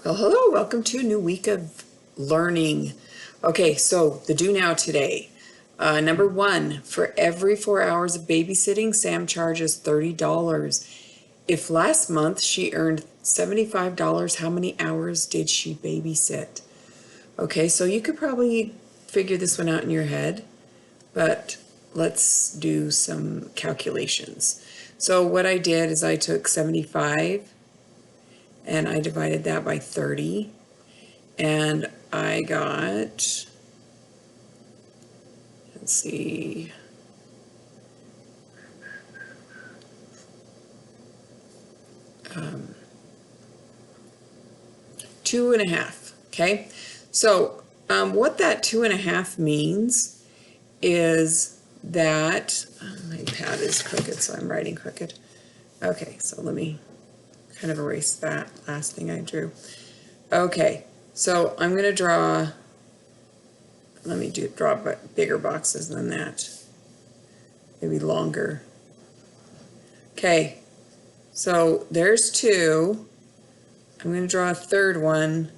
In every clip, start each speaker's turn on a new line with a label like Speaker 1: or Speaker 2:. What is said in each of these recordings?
Speaker 1: Well, hello, welcome to a new week of learning. Okay, so the do now today. Number one, for every 4 hours of babysitting, Sam charges $30. If last month she earned $75, how many hours did she babysit? Okay, so you could probably figure this one out in your head, but let's do some calculations. So what I did is I took 75 and I divided that by 30. And I got, let's see, two and a half. Okay, so what that 2.5 means is that my pad is crooked, so I'm writing crooked. Okay, so let me kind of erase that last thing I drew. Okay, so I'm going to draw, let me draw bigger boxes than that, maybe longer. Okay, so there's two. I'm going to draw a third one,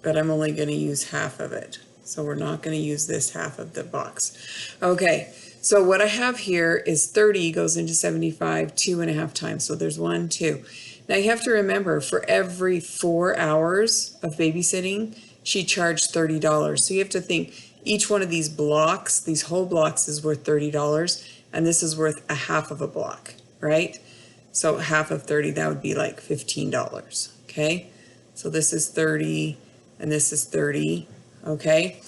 Speaker 1: but I'm only going to use half of it. So we're not going to use this half of the box. Okay, so what I have here is 30 goes into 75 2.5 times. So there's 1, 2. Now you have to remember, for every 4 hours of babysitting, she charged $30. So you have to think each one of these blocks, these whole blocks, is worth $30, and this is worth a half of a block, right? So half of 30, that would be like $15, okay? So this is 30, and this is 30, okay?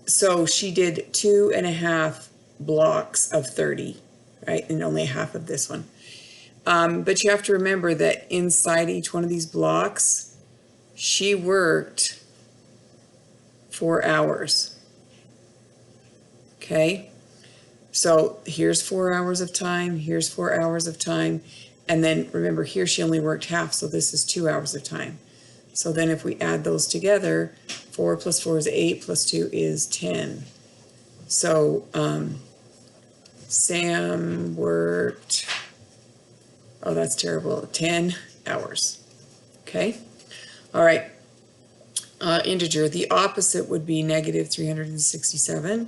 Speaker 1: So she did 2.5 blocks of 30, right? And only half of this one. But you have to remember that inside each one of these blocks, she worked 4 hours, okay? So here's 4 hours of time, here's 4 hours of time, and then remember here she only worked half, so this is 2 hours of time. So then if we add those together, 4 plus 4 is 8, plus 2 is 10. So Sam worked, oh that's terrible, 10 hours, okay? All right, integer, the opposite would be negative 367.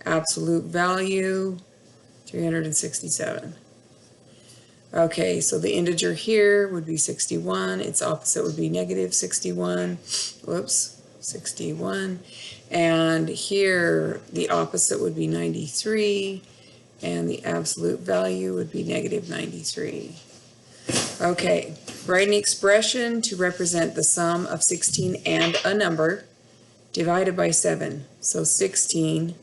Speaker 1: Absolute value, 367. Okay, so the integer here would be 61. Its opposite would be negative 61. Whoops, 61. And here, the opposite would be 93. And the absolute value would be negative 93. Okay, write an expression to represent the sum of 16 and a number divided by 7. So 16,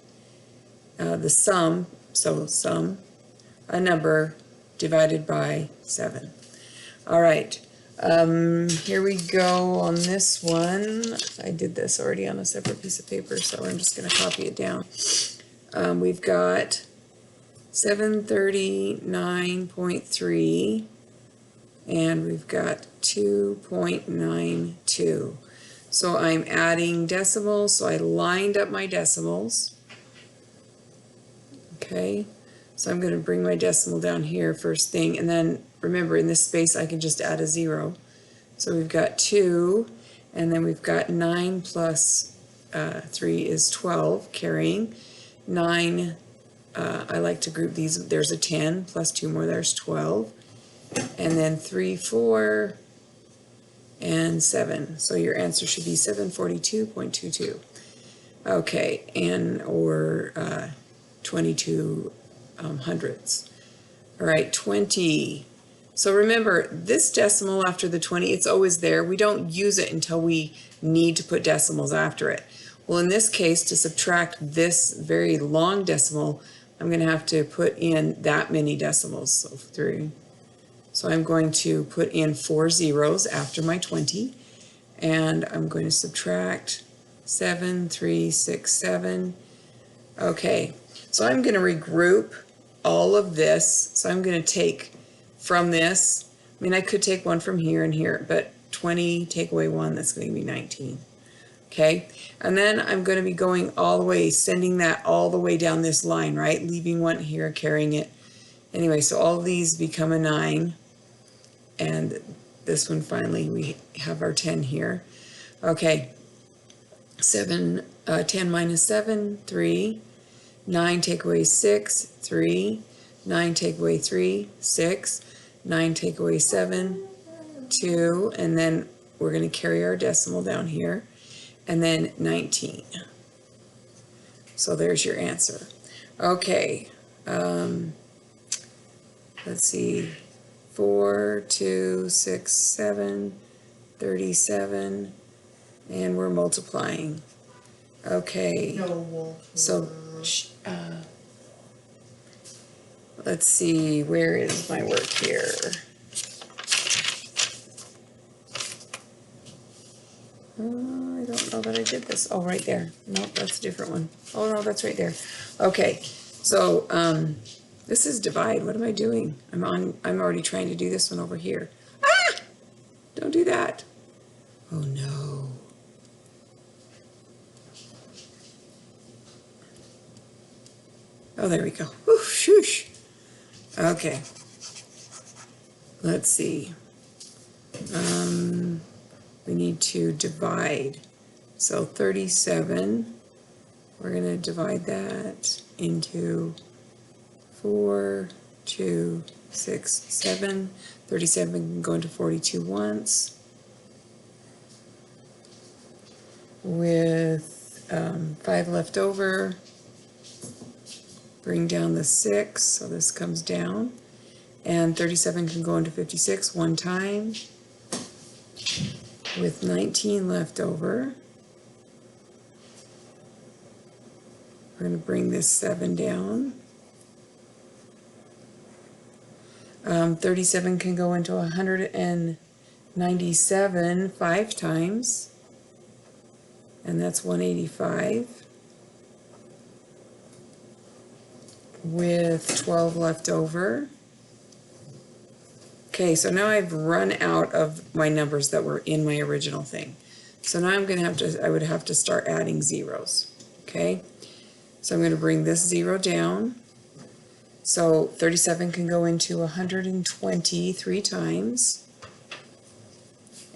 Speaker 1: the sum, so sum, a number divided by 7. All right, here we go on this one. I did this already on a separate piece of paper, so I'm just going to copy it down. We've got 739.3, and we've got 2.92. So I'm adding decimals, so I lined up my decimals. Okay, so I'm going to bring my decimal down here first thing, and then remember in this space I can just add a 0. So we've got 2, and then we've got 9 plus 3 is 12, carrying. 9, I like to group these, there's a 10, plus 2 more, there's 12. And then 3, 4, and 7. So your answer should be 742.22. Okay, and or 22 hundredths. All right, 20. So remember, this decimal after the 20, it's always there. We don't use it until we need to put decimals after it. Well, in this case, to subtract this very long decimal, I'm going to have to put in that many decimals. So 3. So I'm going to put in 4 zeros after my 20, and I'm going to subtract 7, 3, 6, 7. Okay, so I'm going to regroup all of this. So I'm going to take from this, I mean I could take one from here and here, but 20 take away 1, that's going to be 19. Okay, and then I'm going to be going all the way, sending that all the way down this line, right? Leaving one here, carrying it. Anyway, so all of these become a 9, and this one finally, we have our 10 here. Okay, 10 minus 7, 3. 9 take away 6, 3. 9 take away 3, 6. 9 take away 7, 2. And then we're going to carry our decimal down here. And then 19. So there's your answer. Okay. Let's see. 4, 2, 6, 7, 37. And we're multiplying. Okay. So let's see, where is my work here? I don't know that I did this. Oh, right there. Nope, that's a different one. Oh, no, that's right there. Okay, so this is divide. What am I doing? I'm already trying to do this one over here. Ah! Don't do that. Oh, no. Oh, there we go. Ooh, shoosh. Okay. Let's see. We need to divide. So 37, we're going to divide that into 4, 2, 6, 7. 37 can go into 42 once. With 5 left over, bring down the 6, so this comes down. And 37 can go into 56 one time. With 19 left over, we're going to bring this 7 down. 37 can go into 197 5 times, and that's 185. With 12 left over. Okay, so now I've run out of my numbers that were in my original thing. So now I would have to start adding zeros. Okay, so I'm going to bring this 0 down. So 37 can go into 120 3 times,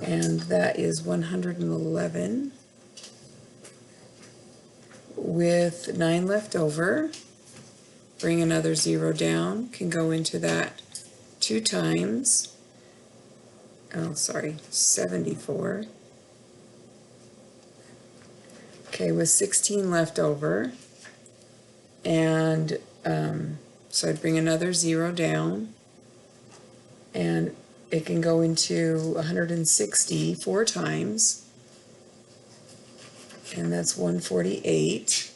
Speaker 1: and that is 111. With 9 left over, bring another 0 down, can go into that 2 times. Oh, sorry, 74. Okay, with 16 left over, and so I'd bring another 0 down, and it can go into 160 4 times, and that's 148.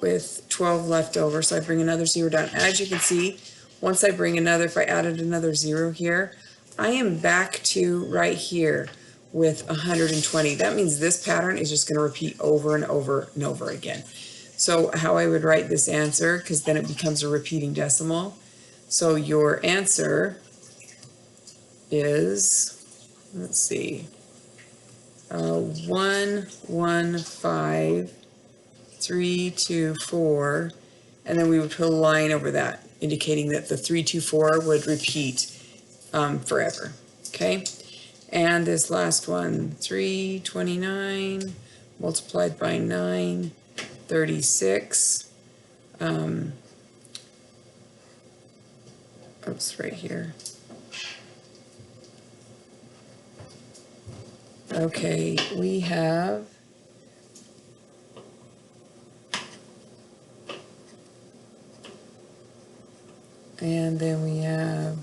Speaker 1: With 12 left over, so I bring another 0 down. As you can see, once I bring another, if I added another 0 here, I am back to right here with 120. That means this pattern is just going to repeat over and over and over again. So how I would write this answer, because then it becomes a repeating decimal. So your answer is, let's see, 115,324, and then we would put a line over that, indicating that the 324 would repeat forever. Okay, and this last one, 329 multiplied by 9, 36. Oops, right here. Okay, we have and then we have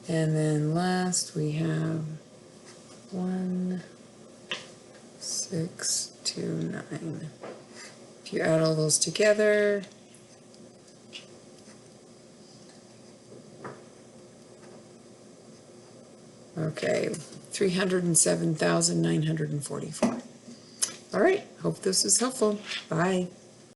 Speaker 1: and then last we have 1629. If you add all those together, okay, 307,944. All right, hope this was helpful. Bye.